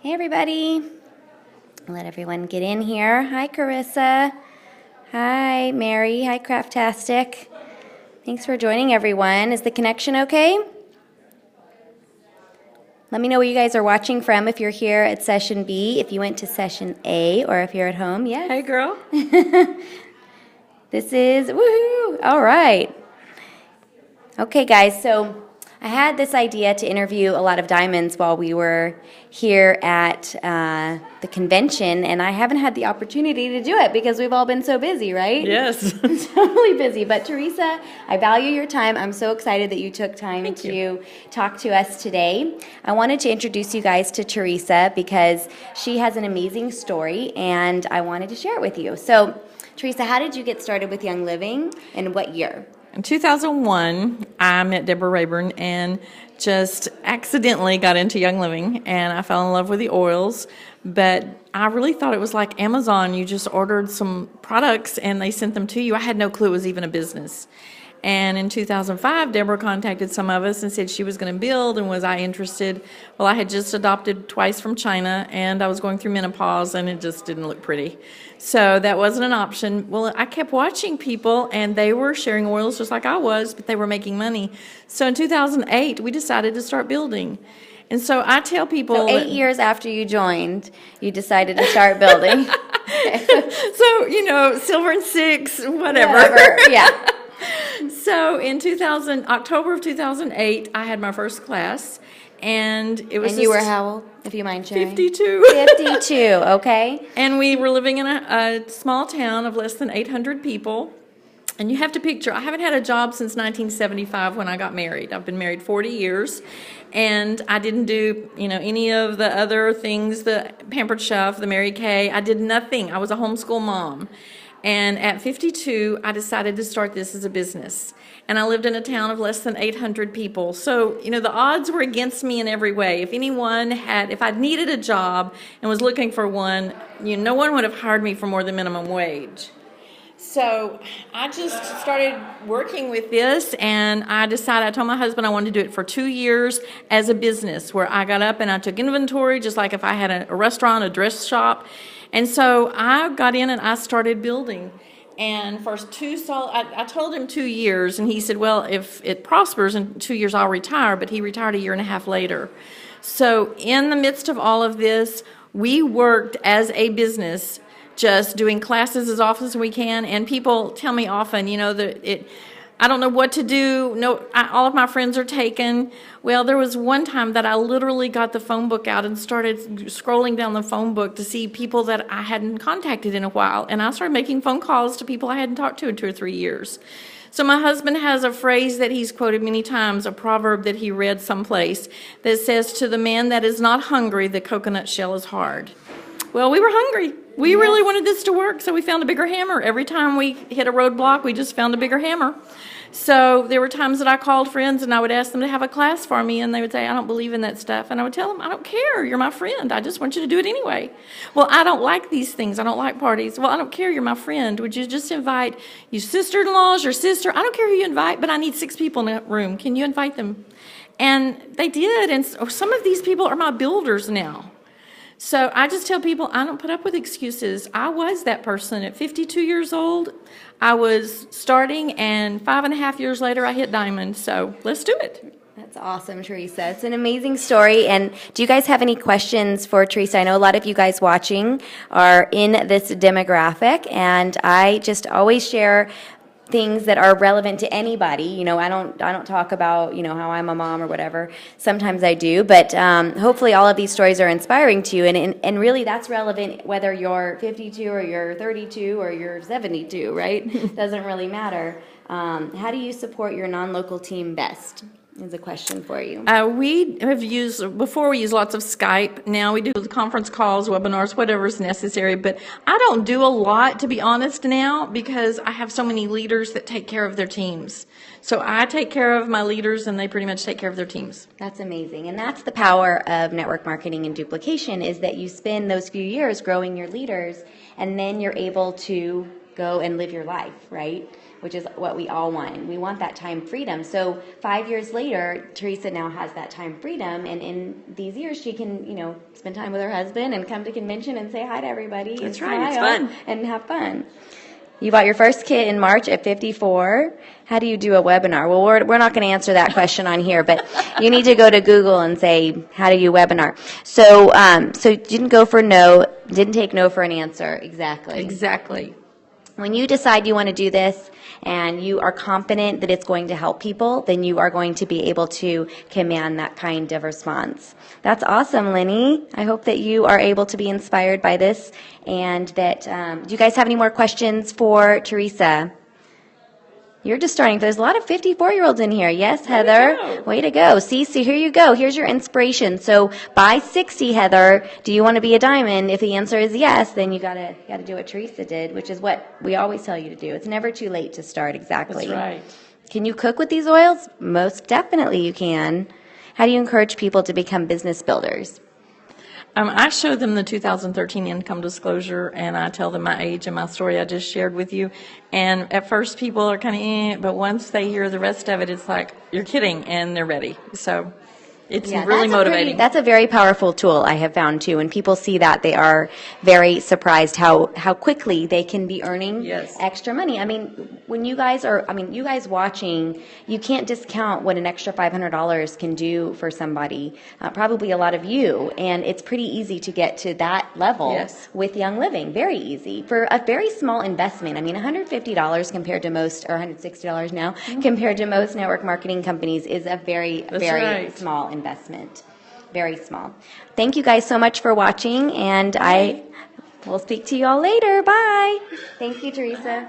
Hey everybody. Let everyone get in here. Hi Carissa. Hi Mary. Hi Craftastic. Thanks for joining everyone. Is the connection okay? Let me know where you guys are watching from if you're here at session B, if you went to session A, or if you're at home. Yes. Hey girl. This is, woohoo! All right. Okay guys, so I had this idea to interview a lot of diamonds while we were here at the convention, and I haven't had the opportunity to do it because we've all been so busy, right? Yes. Totally busy. But Teresa, I value your time. I'm so excited that you took time to talk to us today. I wanted to introduce you guys to Teresa because she has an amazing story, and I wanted to share it with you. So, Teresa, how did you get started with Young Living, and what year? In 2001, I met Deborah Rayburn and just accidentally got into Young Living, and I fell in love with the oils. But I really thought it was like Amazon. You just ordered some products and they sent them to you. I had no clue it was even a business. And in 2005, Deborah contacted some of us and said she was going to build, and was I interested? Well, I had just adopted twice from China, and I was going through menopause, and it just didn't look pretty. So that wasn't an option. Well, I kept watching people, and they were sharing oils just like I was, but they were making money. So in 2008, we decided to start building. And so I tell people... So 8 years after you joined, you decided to start building. So, silver and six, whatever. Yeah. So in October of 2008, I had my first class, and it was. And you were how old, if you mind sharing? 52. 52, okay. And we were living in a small town of less than 800 people. And you have to picture, I haven't had a job since 1975 when I got married. I've been married 40 years, and I didn't do, any of the other things, the Pampered Chef, the Mary Kay. I did nothing. I was a homeschool mom. And at 52, I decided to start this as a business. And I lived in a town of less than 800 people. So, the odds were against me in every way. If I'd needed a job and was looking for one, no one would have hired me for more than minimum wage. So I just started working with this, and I told my husband I wanted to do it for 2 years as a business, where I got up and I took inventory, just like if I had a restaurant, a dress shop. And so I got in and I started building. And for I told him 2 years, and he said, well, if it prospers in 2 years, I'll retire. But he retired a year and a half later. So in the midst of all of this, we worked as a business, just doing classes as often as we can. And people tell me often, I don't know what to do. All of my friends are taken. Well, there was one time that I literally got the phone book out and started scrolling down the phone book to see people that I hadn't contacted in a while. And I started making phone calls to people I hadn't talked to in 2 or 3 years. So my husband has a phrase that he's quoted many times, a proverb that he read someplace, that says, "To the man that is not hungry, the coconut shell is hard." Well, we were hungry. We really wanted this to work, so we found a bigger hammer. Every time we hit a roadblock, we just found a bigger hammer. So there were times that I called friends and I would ask them to have a class for me, and they would say, "I don't believe in that stuff." And I would tell them, "I don't care. You're my friend. I just want you to do it anyway." "Well, I don't like these things. I don't like parties." "Well, I don't care. You're my friend. Would you just invite your sister-in-laws, your sister? I don't care who you invite, but I need 6 people in a room. Can you invite them?" And they did. And some of these people are my builders now. So I just tell people, I don't put up with excuses. I was that person at 52 years old. I was starting, and 5.5 years later, I hit diamond. So let's do it. That's awesome, Teresa. It's an amazing story. And do you guys have any questions for Teresa? I know a lot of you guys watching are in this demographic, and I just always share things that are relevant to anybody. I don't talk about, how I'm a mom or whatever. Sometimes I do, but hopefully all of these stories are inspiring to you, and really that's relevant whether you're 52 or you're 32 or you're 72, right? Doesn't really matter. How do you support your non-local team best? Is a question for you. We used lots of Skype. Now we do conference calls, webinars, whatever is necessary. But I don't do a lot, to be honest, now, because I have so many leaders that take care of their teams. So I take care of my leaders, and they pretty much take care of their teams. That's amazing. And that's the power of network marketing and duplication, is that you spend those few years growing your leaders, and then you're able to go and live your life, right? Which is what we all want. We want that time freedom. So 5 years later, Teresa now has that time freedom, and in these years, she can, spend time with her husband and come to convention and say hi to everybody. That's and right. It's smile fun. and have fun. You bought your first kit in March at 54. How do you do a webinar? Well, we're not going to answer that question on here, but you need to go to Google and say, how do you webinar? So, so didn't go for no, didn't take no for an answer. Exactly. Exactly. When you decide you want to do this and you are confident that it's going to help people, then you are going to be able to command that kind of response. That's awesome, Lenny. I hope that you are able to be inspired by this, and that, do you guys have any more questions for Teresa? You're just starting. There's a lot of 54-year-olds in here. Yes, Heather? Way to go. See, so here you go. Here's your inspiration. So by 60, Heather, do you want to be a diamond? If the answer is yes, then you gotta do what Teresa did, which is what we always tell you to do. It's never too late to start. Exactly. That's right. Can you cook with these oils? Most definitely you can. How do you encourage people to become business builders? I show them the 2013 income disclosure, and I tell them my age and my story I just shared with you. And at first, people are kind of, but once they hear the rest of it, it's like, you're kidding, and they're ready. So it's really motivating. That's a very powerful tool, I have found, too. When people see that, they are very surprised how quickly they can be earning extra money. I mean, when you guys you guys watching, you can't discount what an extra $500 can do for somebody, probably a lot of you. And it's pretty easy to get to that level with Young Living. Very easy. For a very small investment. I mean, $150 compared to most, or $160 now, compared to most network marketing companies is a very small investment. Very small. Thank you guys so much for watching, and I will speak to you all later. Bye. Thank you, Teresa.